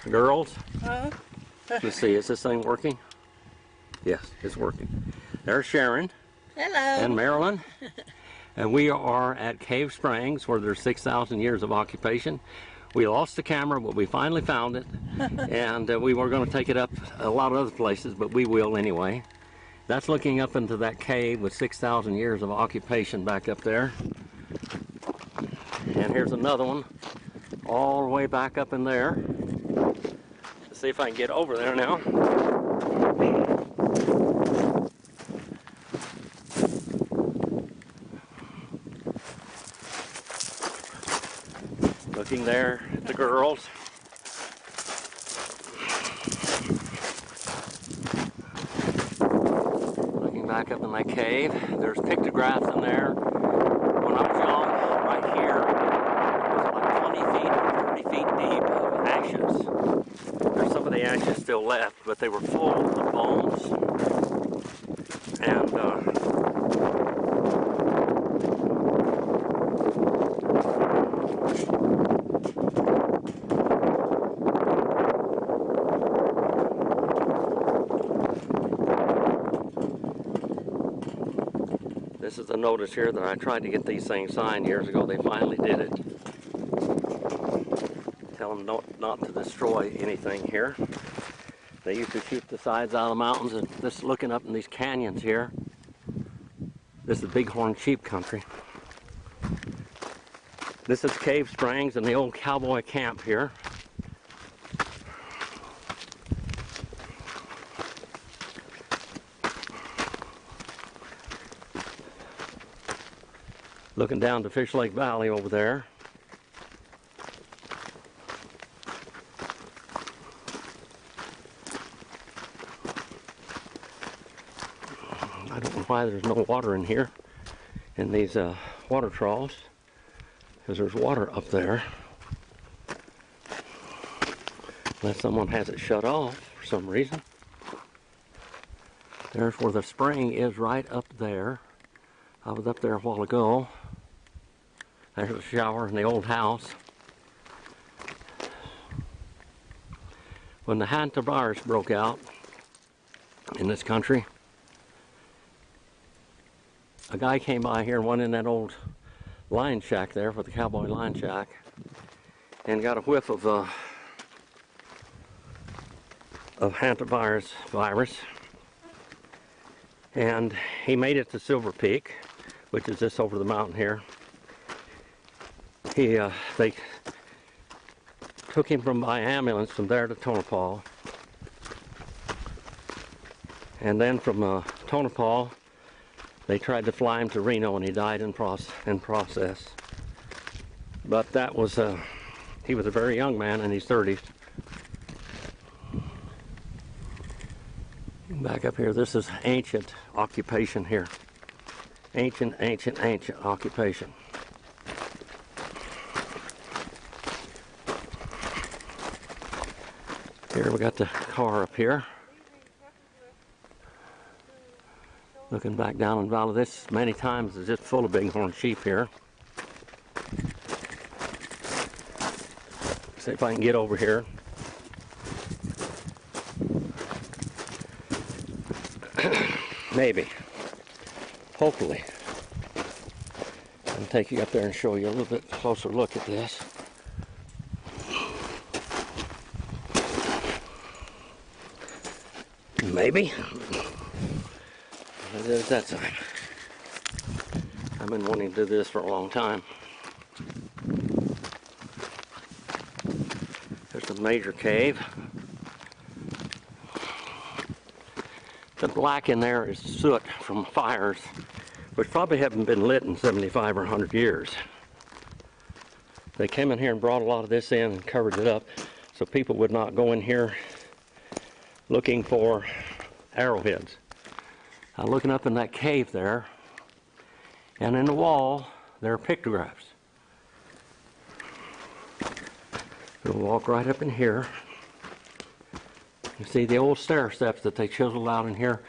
Girls, let's see, is this thing working? Yes, it's working. There's Sharon. Hello. And Marilyn. And we are at Cave Springs, where there's 6,000 years of occupation. We lost the camera, but we finally found it. And we were going to take it up a lot of other places, but we will anyway. That's looking up into that cave with 6,000 years of occupation back up there. And here's another one, all the way back up in there. Let's see if I can get over there now. Looking there at the girls. Looking back up in that cave. There's pictographs in there. When I was young, right here, it was like 20 feet or 30 feet deep of ashes. There's some of the ashes still left, but they were full of bones. And this is a notice here that I tried to get these things signed years ago. They finally did it. Tell them not to destroy anything here. They used to shoot the sides out of the mountains, and just looking up in these canyons here. This is bighorn sheep country. This is Cave Springs and the old cowboy camp here. Looking down to Fish Lake Valley over there. I don't know why there's no water in here, in these water troughs, because there's water up there. Unless someone has it shut off for some reason. There's where the spring is, right up there. I was up there a while ago. There's a shower in the old house. When the hantavirus broke out in this country, a guy came by here and went in that old line shack there for the cowboy line shack and got a whiff of hantavirus. And he made it to Silver Peak, which is just over the mountain here. They took him by ambulance from there to Tonopah, and then from Tonopah they tried to fly him to Reno, and he died in process. But that was he was a very young man in his 30s. Back up here, this is ancient occupation here. Ancient occupation. Here we got the car up here. Looking back down in the valley, this many times is just full of bighorn sheep here. See if I can get over here. Maybe. Hopefully. I'll take you up there and show you a little bit closer look at this. Maybe. There's that time. I've been wanting to do this for a long time. There's a major cave. The black in there is soot from fires, which probably haven't been lit in 75 or 100 years. They came in here and brought a lot of this in and covered it up so people would not go in here looking for arrowheads. Looking up in that cave there, and in the wall there are pictographs. We'll walk right up in here. You see the old stair steps that they chiseled out in here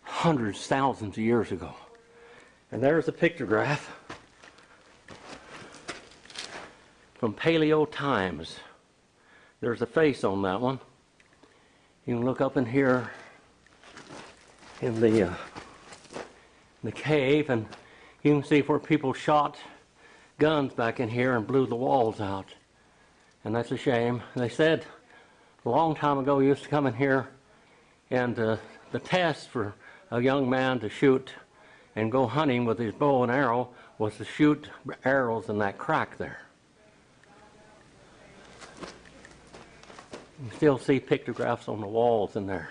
hundreds, thousands of years ago. And there's a pictograph from Paleo times. there's a face on that one. You can look up in here in the cave, and you can see where people shot guns back in here and blew the walls out. And that's a shame. They said a long time ago you used to come in here, and the test for a young man to shoot and go hunting with his bow and arrow was to shoot arrows in that crack there. You can still see pictographs on the walls in there.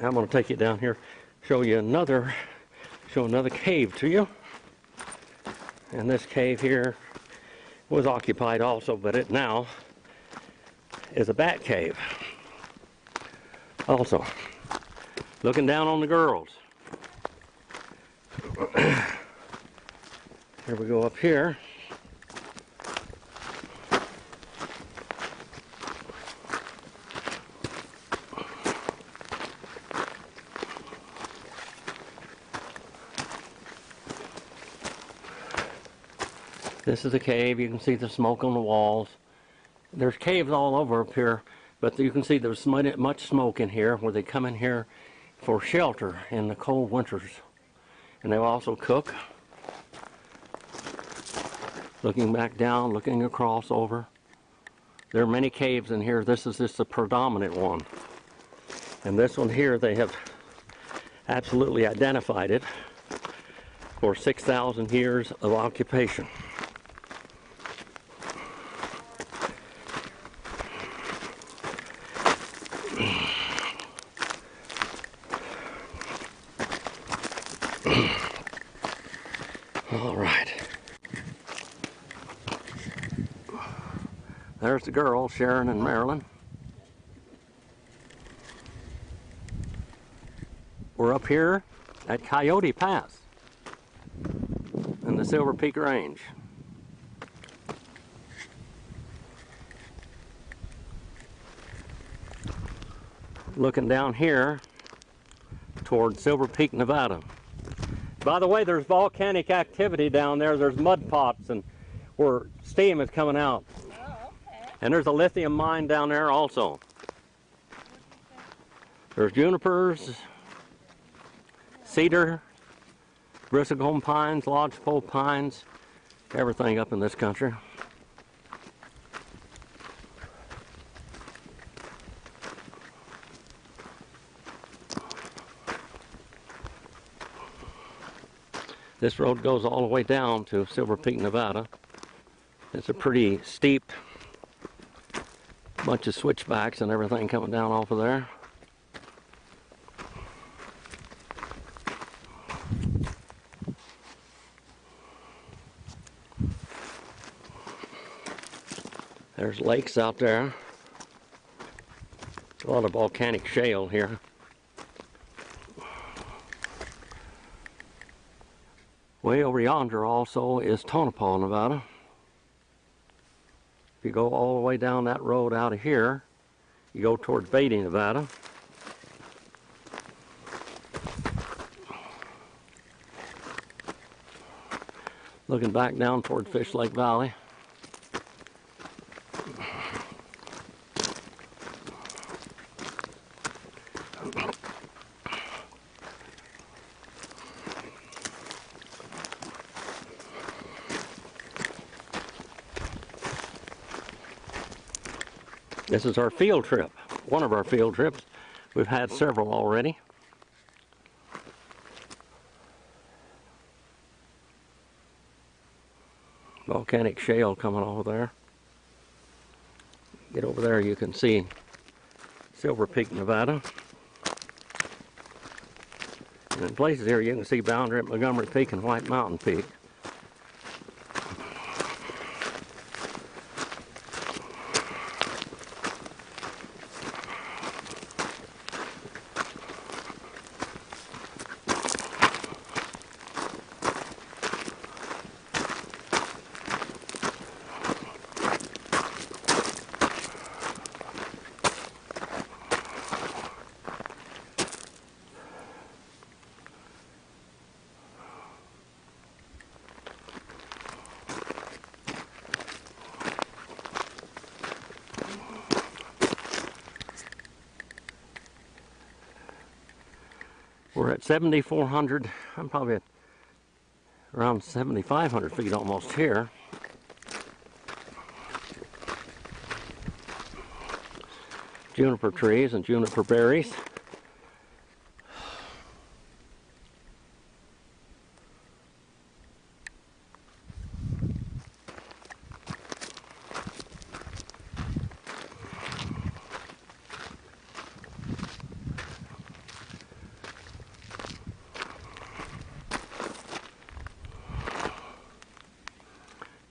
Now I'm going to take you down here, show another cave to you. And this cave here was occupied also, but it now is a bat cave. Also, looking down on the girls. Here we go up here. This is a cave. You can see the smoke on the walls. There's caves all over up here, but you can see there's much smoke in here where they come in here for shelter in the cold winters. And they also cook. Looking back down, looking across over. There are many caves in here. This is just the predominant one. And this one here, they have absolutely identified it for 6,000 years of occupation. All right. There's the girls, Sharon and Marilyn. We're up here at Coyote Pass in the Silver Peak Range. Looking down here toward Silver Peak, Nevada. By the way, there's volcanic activity down there. There's mud pots and where steam is coming out. Oh, okay. And there's a lithium mine down there also. There's junipers, cedar, bristlecone pines, lodgepole pines, everything up in this country. This road goes all the way down to Silver Peak, Nevada. It's a pretty steep bunch of switchbacks and everything coming down off of there. There's lakes out there. A lot of volcanic shale here. Way over yonder also is Tonopah, Nevada. If you go all the way down that road out of here, you go towards Beatty, Nevada. Looking back down toward Fish Lake Valley. This is our field trip, one of our field trips. We've had several already. Volcanic shale coming over there. Get over there, you can see Silver Peak, Nevada. And in places here you can see Boundary at Montgomery Peak and White Mountain Peak. We're at 7,400. I'm probably at around 7,500 feet almost here. Juniper trees and juniper berries.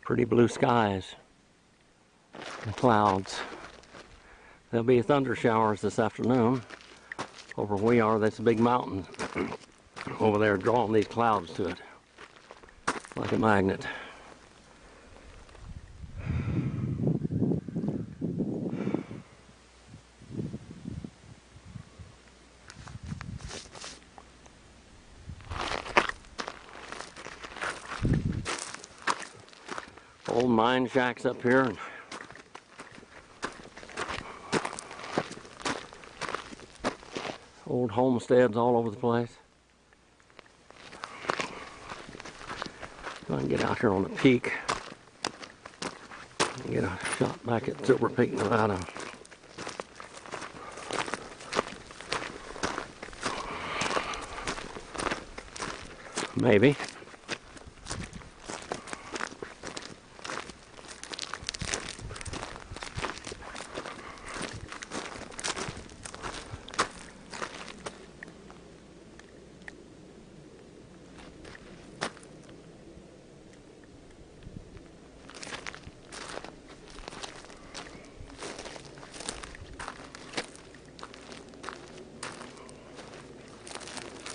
Pretty blue skies and clouds. There'll be thunder showers this afternoon. Over where we are, that's a big mountain over there drawing these clouds to it like a magnet. Old mine shacks up here. And old homesteads all over the place. Go and get out here on the peak and get a shot back at Silver Peak, Nevada. Maybe.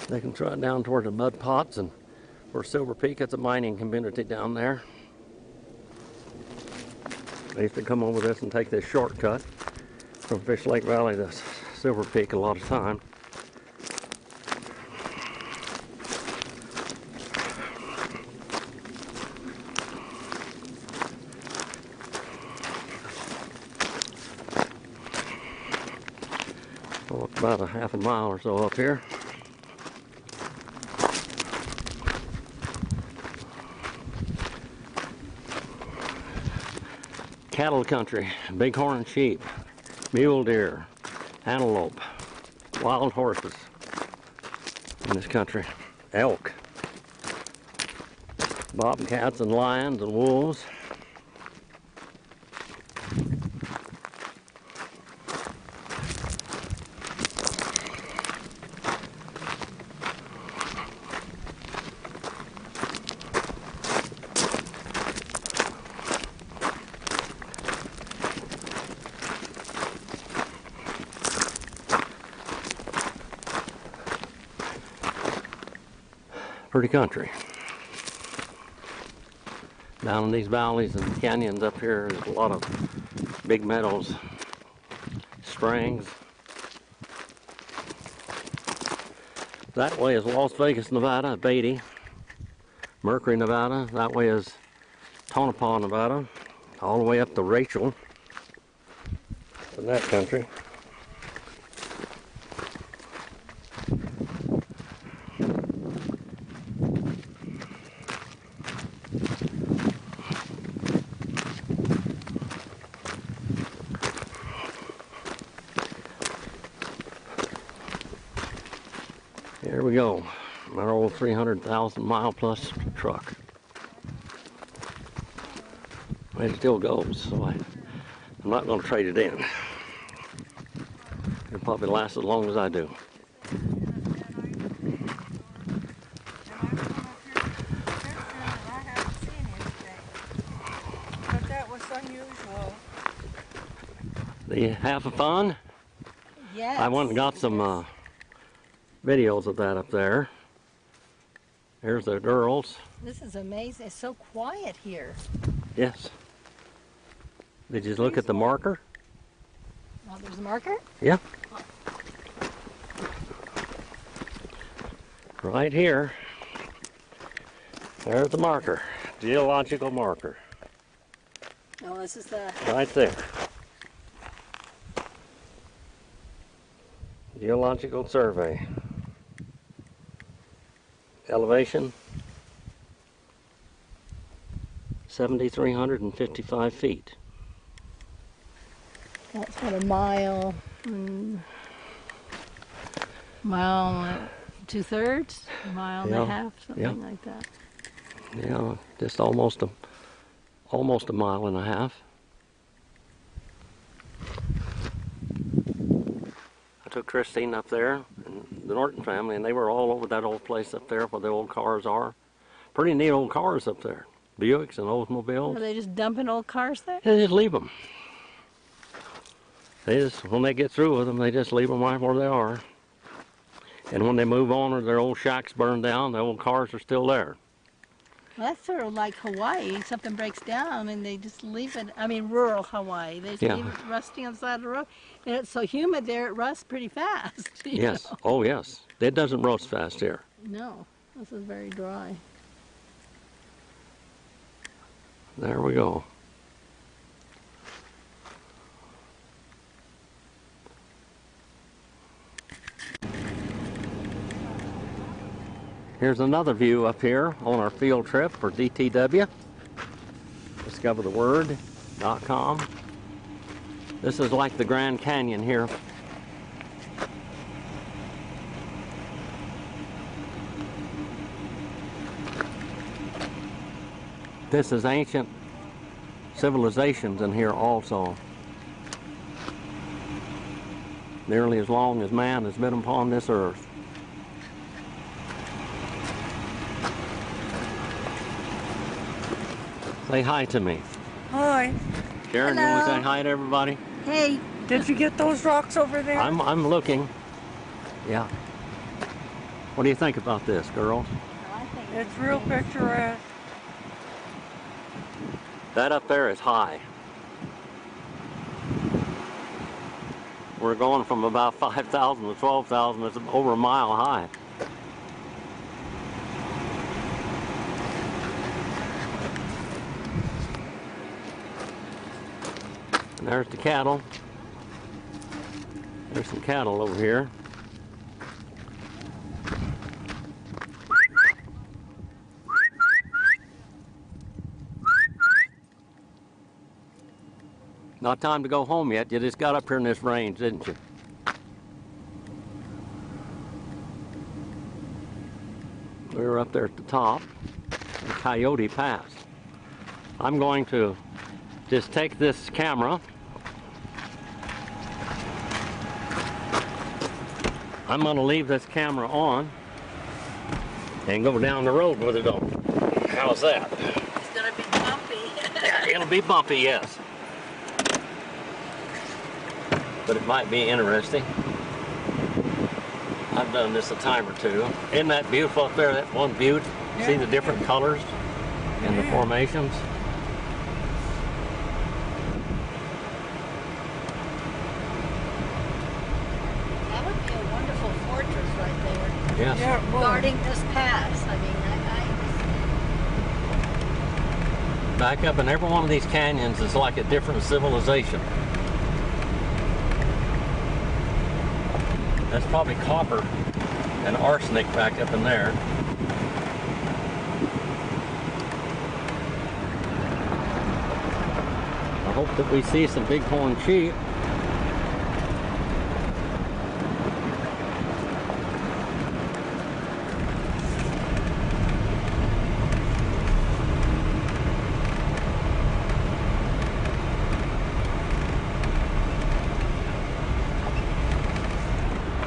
They can trot down toward the mud pots, and for Silver Peak, it's a mining community down there. I used to come over this and take this shortcut from Fish Lake Valley to Silver Peak a lot of time. Well, it's about a half a mile or so up here. Cattle country, bighorn sheep, mule deer, antelope, wild horses in this country, elk, bobcats and lions and wolves. Pretty country. Down in these valleys and canyons up here, there's a lot of big meadows, springs. That way is Las Vegas, Nevada, Beatty, Mercury, Nevada. That way is Tonopah, Nevada, all the way up to Rachel in that country. Here we go, our old 300,000 mile plus truck. It still goes, so I'm not going to trade it in. It'll probably last as long as I do. But that was unusual. Do you have fun? Yes. I went and got some videos of that up there. Here's the girls. This is amazing. It's so quiet here. Yes. Did you look at the marker? Oh, there's a marker? Yeah. Right here. There's the marker. Geological marker. Oh, this is the... Right there. Geological survey. Elevation 7,355 feet. That's what, a mile, mile and 2/3, a mile and a Yeah, half, something yeah. like that. Yeah, just almost a mile and a half. I took Christine up there and the Norton family, and they were all over that old place up there where the old cars are. Pretty neat old cars up there. Buicks and Oldsmobiles. Are they just dumping old cars there? They just leave them. They just, when they get through with them, they just leave them right where they are. And when they move on or their old shacks burn down, the old cars are still there. Well, that's sort of like Hawaii. Something breaks down and they just leave it. I mean, rural Hawaii. They just leave it rusting on the side of the road. And it's so humid there, it rusts pretty fast. Yes. know? Oh, yes. It doesn't rust fast here. No, this is very dry. There we go. Here's another view up here on our field trip for DTW. DiscoverTheWord.com. This is like the Grand Canyon here. This is ancient civilizations in here also. Nearly as long as man has been upon this earth. Say hi to me. Hi. Sharon, you want to Hello. say hi to everybody? Hey, Did you get those rocks over there? I'm looking. Yeah. What do you think about this, girls? I think It's real picturesque. That up there is high. We're going from about 5,000 to 12,000. It's over a mile high. And there's the cattle. There's some cattle over here. Not time to go home yet. You just got up here in this range, didn't you? We were up there at the top, the Coyote Pass. I'm going to just take this camera. I'm going to leave this camera on and go down the road with it on. How's that? it's going to be bumpy. Yeah, it'll be bumpy, yes. But it might be interesting. I've done this a time or two. Isn't that beautiful up there, that one butte? See the different colors and the formations? That would be a wonderful fortress right there. Yes. Yeah, well, Guarding this pass. I mean, Back up in every one of these canyons is like a different civilization. That's probably copper and arsenic back up in there. I hope that we see some bighorn sheep.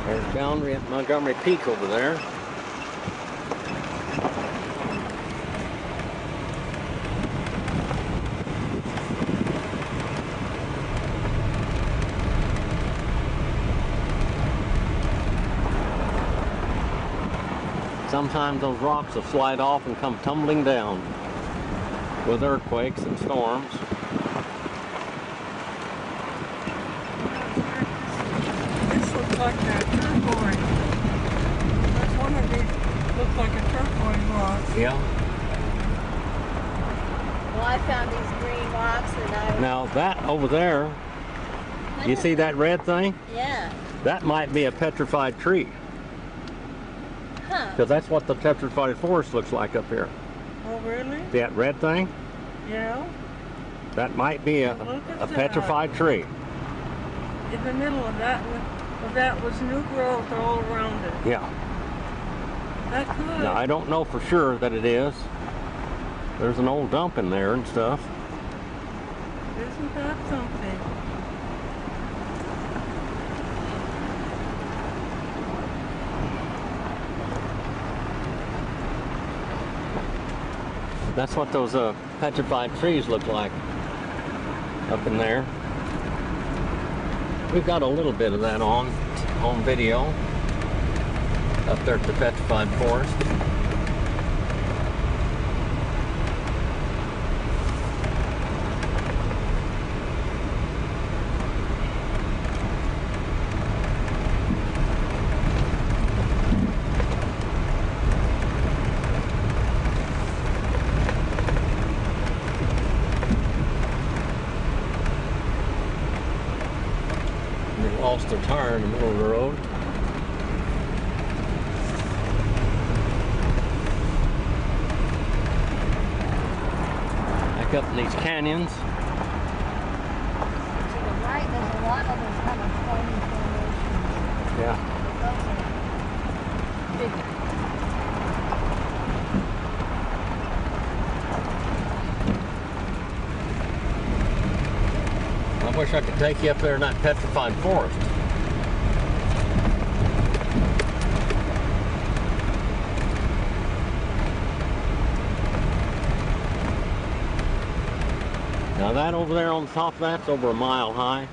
There's Boundary at Montgomery Peak over there. Sometimes those rocks will slide off and come tumbling down with earthquakes and storms. this looks like that turquoise. There's one of these looks like a turquoise rock. Yeah. well, I found these green rocks and I... Now that over there, you see that red thing? Yeah. That might be a petrified tree. Huh. Because that's what the petrified forest looks like up here. Oh, really? That red thing? Yeah. That might be a Look at that. petrified tree. In the middle of that was new growth all around it. Yeah. That could. Now, I don't know for sure that it is. There's an old dump in there and stuff. Isn't that something? That's what those petrified trees look like up in there. We've got a little bit of that on video up there at the petrified forest. Lost their tire in the middle of the road. Back up in these canyons. To the right, there's a lot of those kind of foamy formations. Yeah. Those are big. I wish I could take you up there in that petrified forest. Now that over there on the top of that's over a mile high.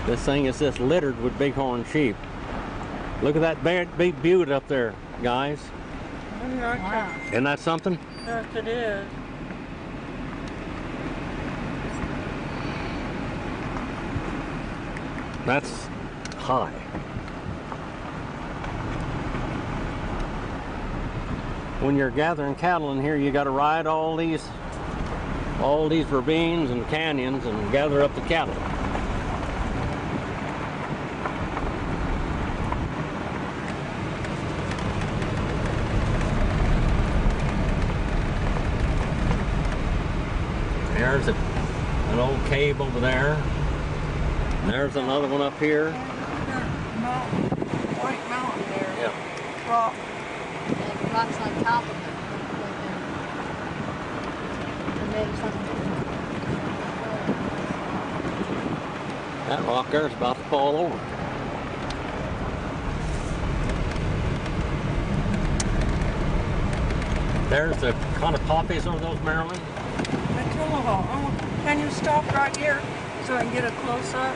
This thing is just littered with bighorn sheep. Look at that big butte up there, guys. Wow. Isn't that something? Yes, it is. That's high. When you're gathering cattle in here, you got to ride all these ravines and canyons and gather up the cattle. There's an old cave over there. And there's another one up here. Mountain, white mountain there. Yeah. Rock. And the rocks on top of it. And maybe something. That rock there is about to fall over. There's the kind of poppies over those, Marilyn. Can you stop right here so I can get a close up?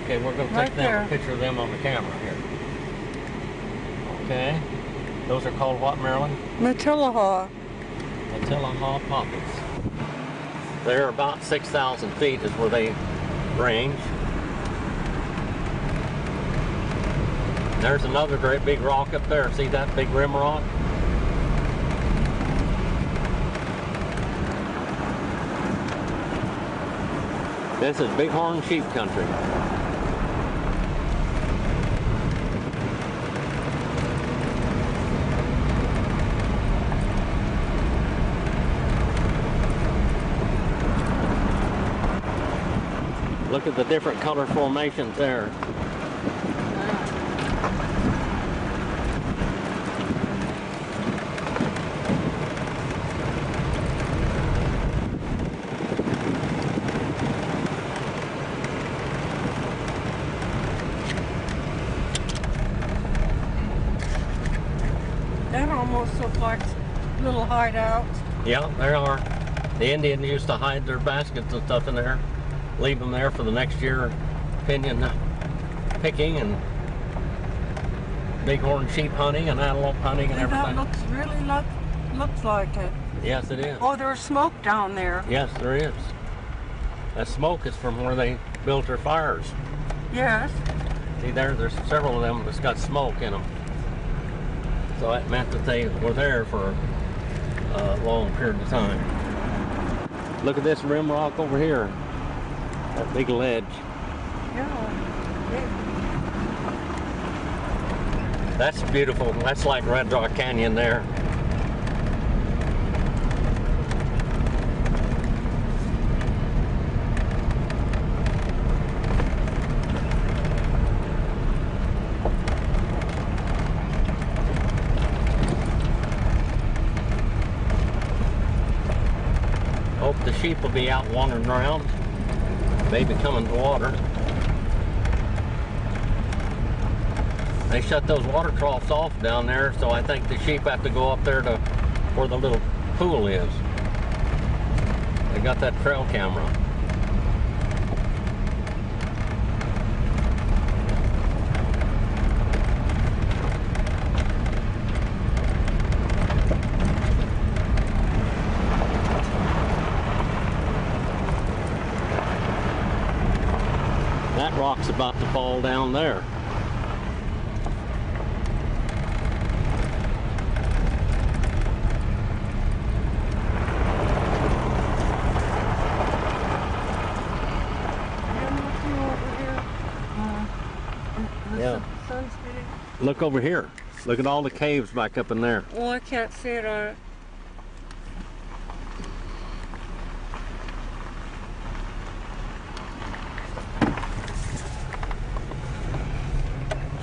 Okay, we're going to Right take them, there. a picture of them on the camera here. Okay. Those are called what, Marilyn? Matillahaw. Matillahaw poppies. They're about 6,000 feet is where they range. There's another great big rock up there. See that big rim rock? This is bighorn sheep country. Look at the different color formations there. That almost looks like little hideouts. Yeah, there are. The Indians used to hide their baskets and stuff in there, leave them there for the next year pinion picking and bighorn sheep hunting and antelope hunting and That everything. looks really looks like it. Yes, it is. Oh, there's smoke down there. Yes, there is. That smoke is from where they built their fires. Yes. See there's several of them that's got smoke in them. So that meant that they were there for a long period of time. Look at this rim rock over here. That big ledge. Yeah. That's beautiful. That's like Red Rock Canyon there. Hope the sheep will be out wandering around, maybe coming to water. They shut those water troughs off down there, so I think the sheep have to go up there to where the little pool is. They got that trail camera. That rock's about to fall down there. Yeah. Look over here. Look at all the caves back up in there. Well, I can't see it on it.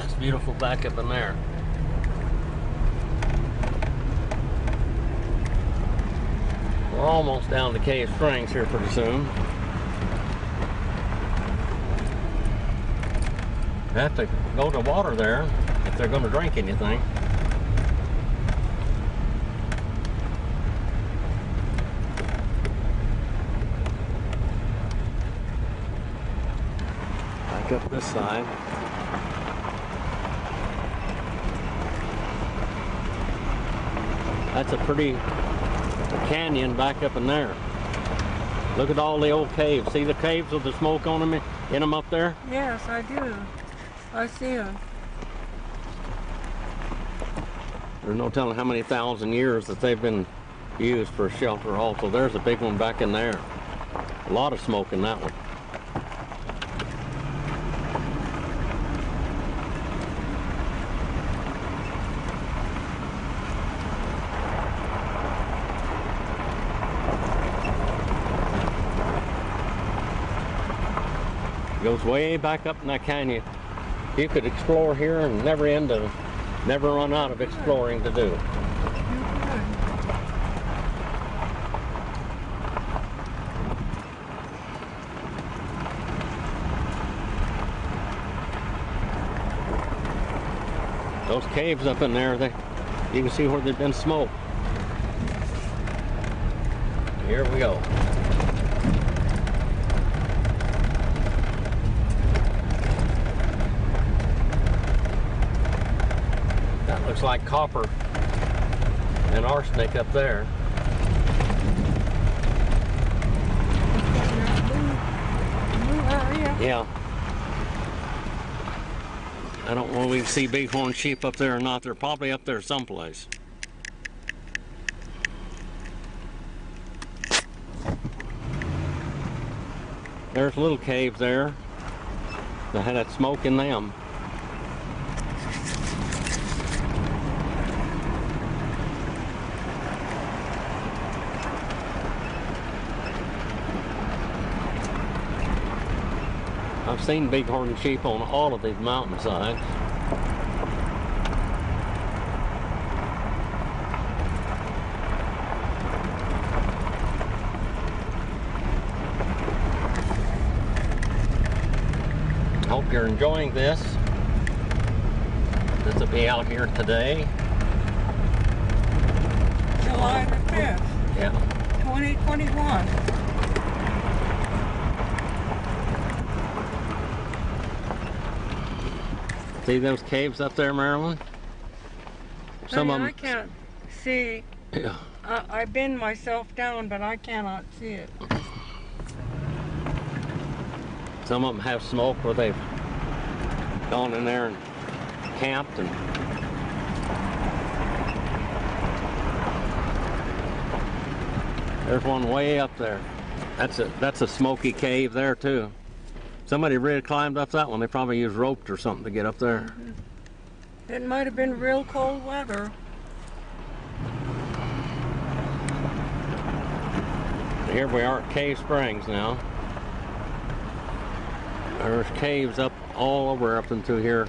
It's beautiful back up in there. We're almost down to Cave Springs here pretty soon. They have to go to water there if they're going to drink anything. Back up this side. That's a pretty canyon back up in there. Look at all the old caves. See the caves with the smoke on them, in them up there? Yes, I do. I see them. There's no telling how many thousand years that they've been used for shelter also. There's a big one back in there. A lot of smoke in that one. It goes way back up in that canyon. You could explore here and never run out of exploring to do. Those caves up in there, you can see where they've been smoked. Here we go. Looks like copper and arsenic up there. Yeah. I don't know if we can see bighorn sheep up there or not. They're probably up there someplace. There's little caves there that had that smoke in them. I've seen bighorn sheep on all of these mountainsides. Hope you're enjoying this. This will be out here today. July the 5th. Yeah. 2021. See those caves up there, Marilyn? Some of them. I can't see. Yeah. I bend myself down, but I cannot see it. Some of them have smoke where they've gone in there and camped. And there's one way up there. That's a smoky cave there too. Somebody really climbed up that one. They probably used ropes or something to get up there. It might have been real cold weather. Here we are at Cave Springs now. There's caves up all over up into here.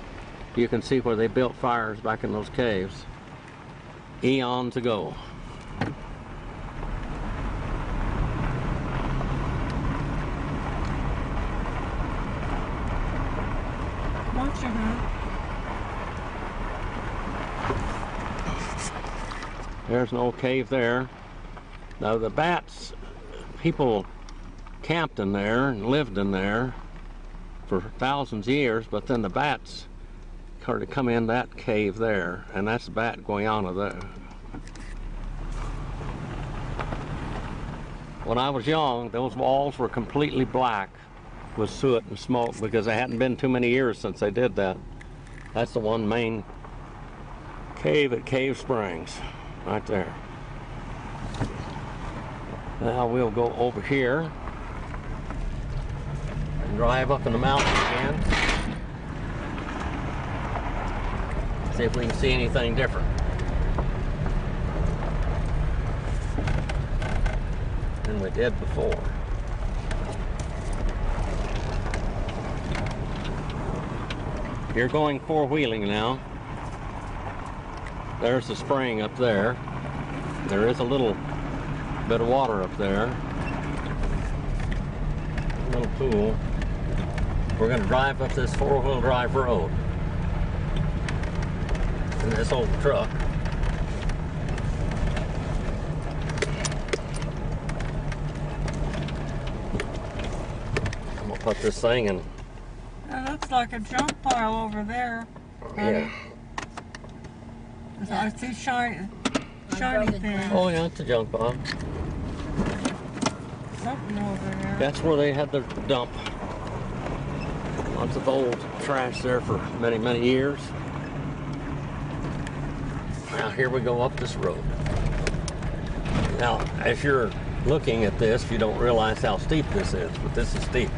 You can see where they built fires back in those caves. Eons ago. Watch your hand. There's an old cave there. Now the bats, people camped in there and lived in there for thousands of years, but then the bats started to come in that cave there, and that's the bat guiana there. When I was young, those walls were completely black with soot and smoke because it hadn't been too many years since they did that. That's the one main cave at Cave Springs, right there. Now we'll go over here and drive up in the mountain again. See if we can see anything different. Than we did before. You're going four-wheeling now. There's the spring up there. There is a little bit of water up there. A little pool. We're going to drive up this four-wheel drive road in this old truck. I'm going to put this thing in. That looks like a junk pile over there. Yeah. I see shiny things. Oh yeah, it's a junk pile. Something over there. That's where they had the dump. Lots of old trash there for many, many years. Now here we go up this road. Now, as you're looking at this, you don't realize how steep this is, but this is steep.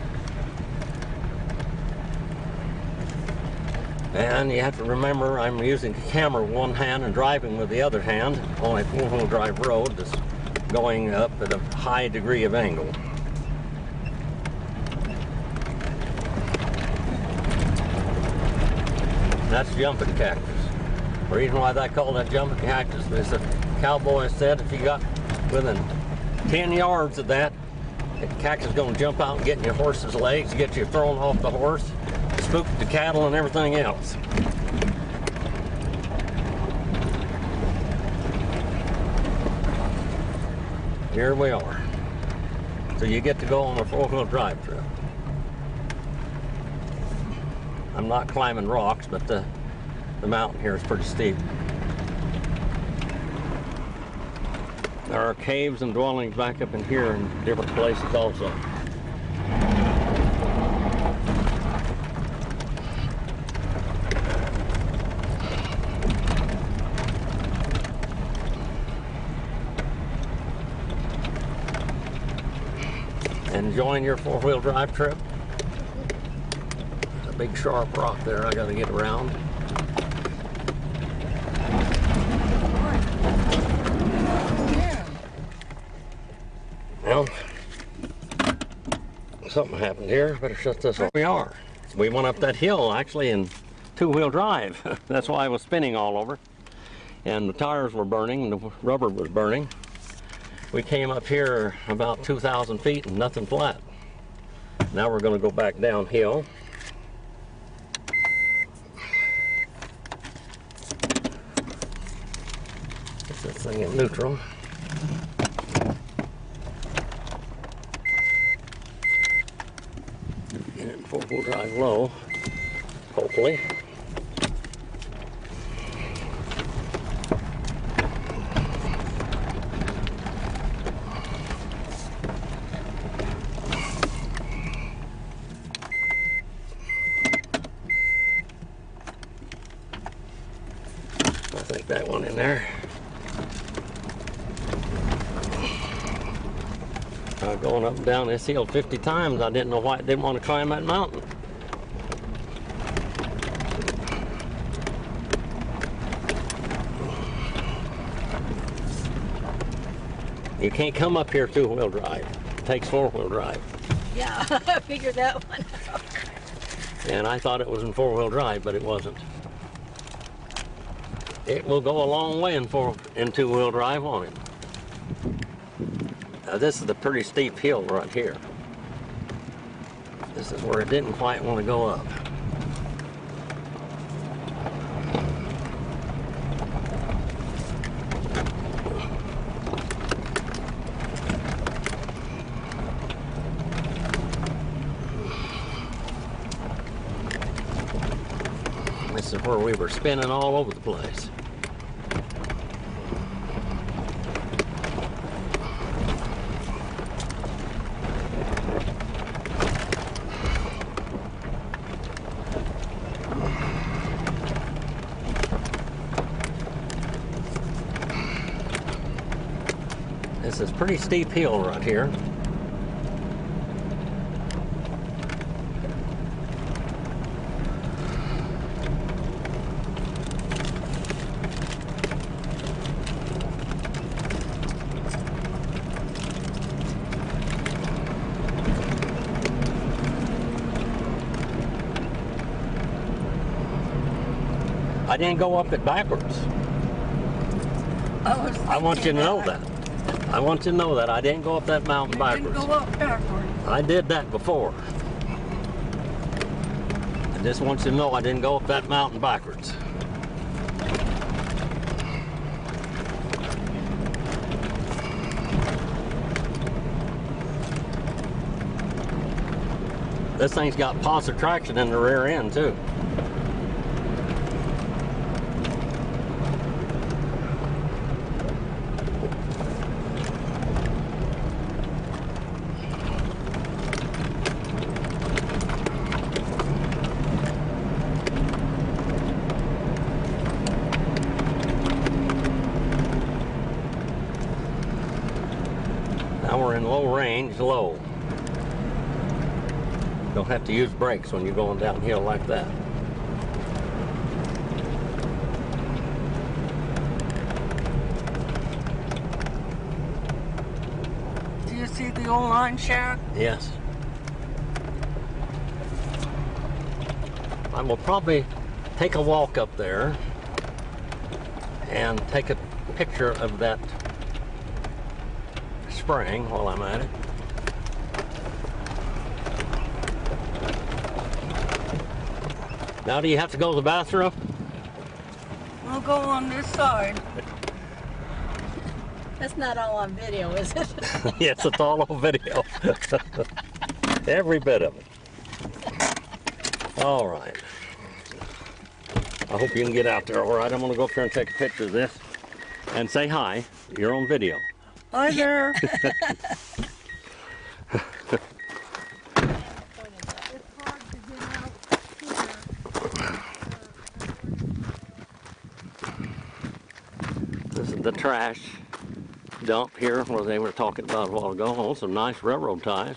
And you have to remember, I'm using the camera with one hand and driving with the other hand on a four-wheel drive road that's going up at a high degree of angle. That's jumping cactus. The reason why they call that jumping cactus is the cowboy said if you got within 10 yards of that, the cactus is going to jump out and get in your horse's legs, get you thrown off the horse, spook the cattle and everything else. Here we are. So you get to go on a four-wheel drive trip. I'm not climbing rocks, but the mountain here is pretty steep. There are caves and dwellings back up in here in different places also. Enjoying your four-wheel drive trip? A big sharp rock there I gotta get around. Well, something happened here. Better shut this off. We are. We went up that hill actually in two-wheel drive. That's why I was spinning all over. And the tires were burning and the rubber was burning. We came up here about 2,000 feet and nothing flat. Now we're going to go back downhill. Get this thing in neutral. Get it in four-wheel drive low, hopefully. Take that one in there. Going up and down this hill 50 times, I didn't know why I didn't want to climb that mountain. You can't come up here two-wheel drive. It takes four-wheel drive. Yeah, I figured that one out. And I thought it was in four-wheel drive, but it wasn't. It will go a long way in two-wheel drive, won't it? Now this is a pretty steep hill right here. This is where it didn't quite want to go up. This is where we were spinning all over the place. This is a pretty steep hill right here. I didn't go up it backwards. I want you to know that. I want you to know that I didn't go up that mountain backwards. Didn't go up backwards. I did that before. I just want you to know I didn't go up that mountain backwards. This thing's got positive traction in the rear end too. Now we're in low range, low. Don't have to use brakes when you're going downhill like that. Do you see the old line, Sharon? Yes. I will probably take a walk up there and take a picture of that spring while I'm at it. Now do you have to go to the bathroom? We'll go on this side. That's not all on video, is it? Yes, it's all on video. Every bit of it. All right. I hope you can get out there all right. I'm going to go up there and take a picture of this and say hi. You're on video. Hi there. This is the trash dump here where they were talking about a while ago. Oh, some nice railroad ties.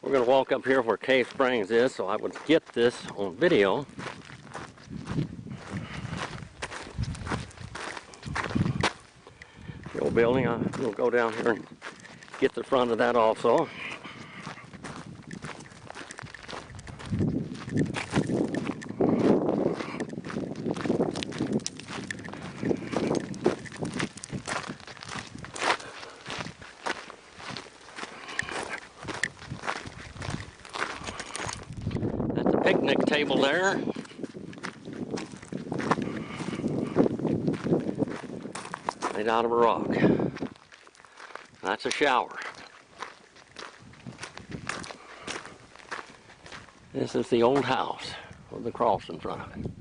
We're going to walk up here where Cave Springs is, so I would get this on video. The old building, we'll go down here and get the front of that also. Picnic table there. Made out of a rock. That's a shower. This is the old house with the cross in front of it.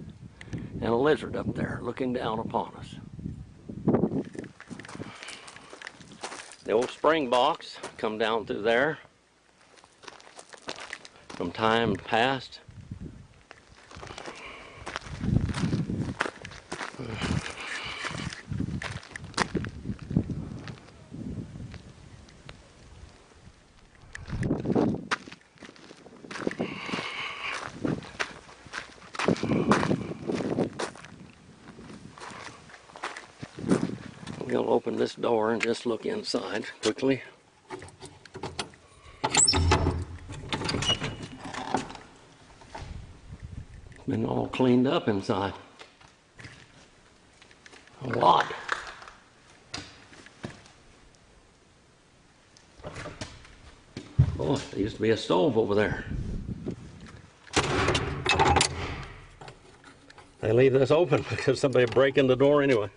And a lizard up there looking down upon us. The old spring box come down through there from time past. We'll open this door and just look inside quickly. Been all cleaned up inside. A lot. Oh, there used to be a stove over there. They leave this open because somebody would break in the door anyway.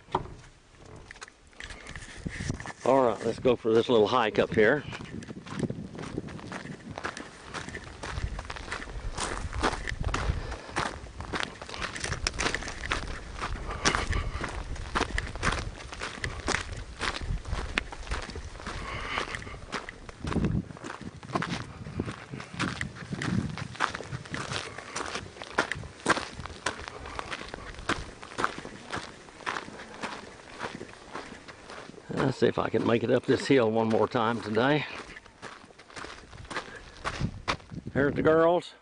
All right, let's go for this little hike up here. Let's see if I can make it up this hill one more time today. There's the girls.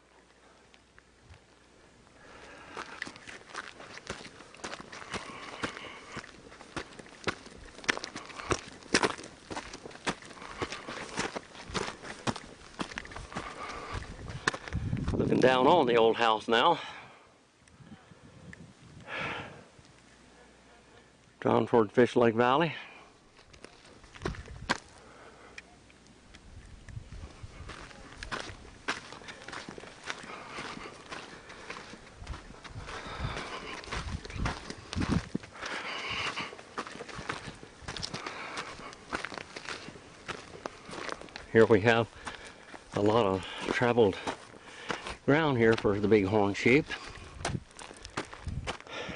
Looking down on the old house now. Drawn toward Fish Lake Valley. Here we have a lot of traveled ground here for the bighorn sheep.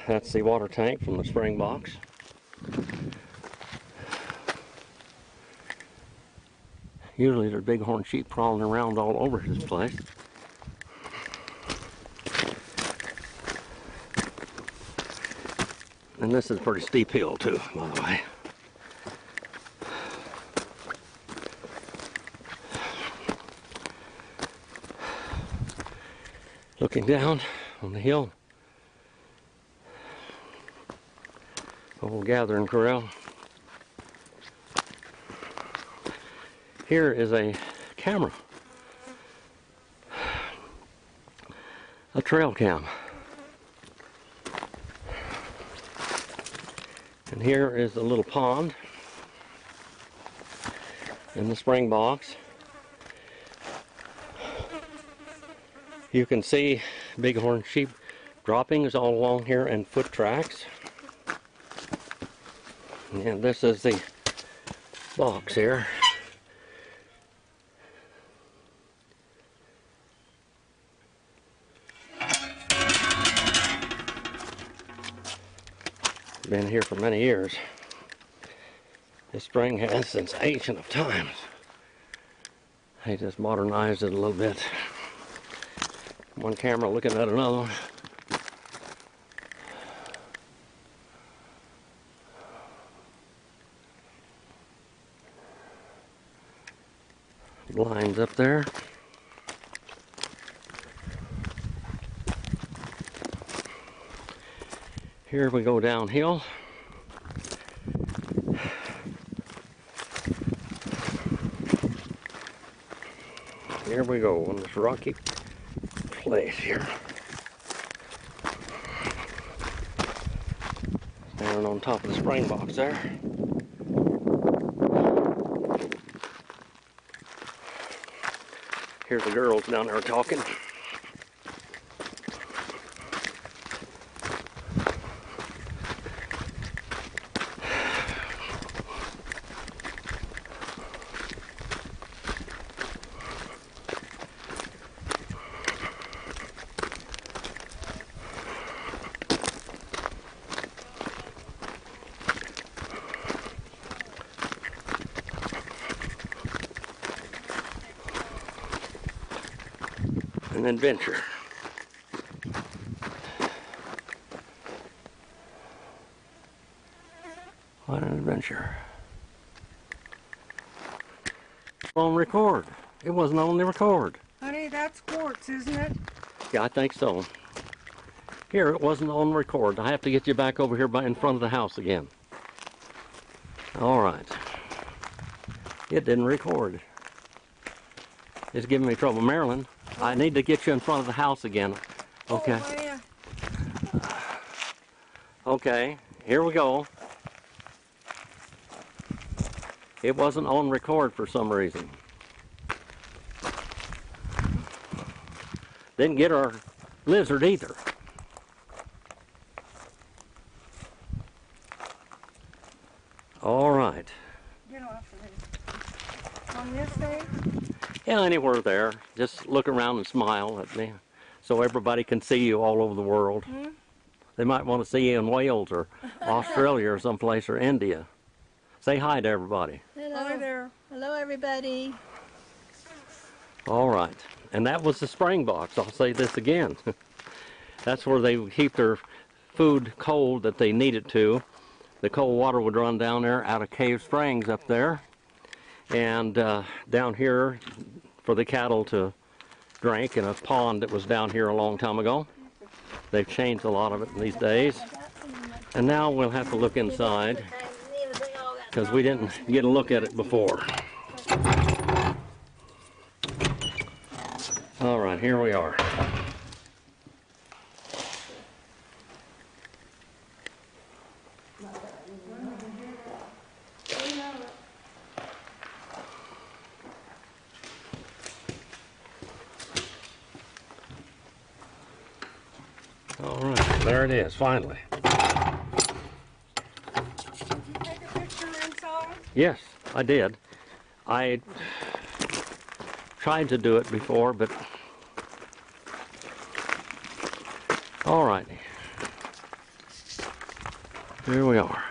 That's the water tank from the spring box. Usually there's bighorn sheep crawling around all over this place. And this is a pretty steep hill too, by the way. Looking down on the hill, old gathering corral. Here is a camera, a trail cam. And here is a little pond in the spring box. You can see bighorn sheep droppings all along here and foot tracks. And this is the box here. Been here for many years. This spring has since ancient of times. They just modernized it a little bit. One camera looking at another one. Blinds up there. Here we go downhill. Here we go on this rocky place here. Standing on top of the spring box there. Here's the girls down there talking. an adventure. What an adventure. On record. It wasn't on the record. Honey, that's quartz, isn't it? Yeah, I think so. Here, it wasn't on record. I have to get you back over here in front of the house again. All right. It didn't record. It's giving me trouble. Marilyn, I need to get you in front of the house again. Okay. Oh, man. Okay, here we go. It wasn't on record for some reason. Didn't get our lizard either. All right. Get off of this. On this thing? Yeah, anywhere there. Just look around and smile at me so everybody can see you all over the world. Hmm? They might want to see you in Wales or Australia or someplace or India. Say hi to everybody. Hello. Hi there. Hello, everybody. All right. And that was the spring box. I'll say this again. That's where they keep their food cold that they need it to. The cold water would run down there out of Cave Springs up there. And down here for the cattle to drink in a pond that was down here a long time ago. They've changed a lot of it these days. And now we'll have to look inside because we didn't get a look at it before. All right, here we are. All right, there it is, finally. Did you take a picture inside? Yes, I did. I tried to do it before, but all right. Here we are.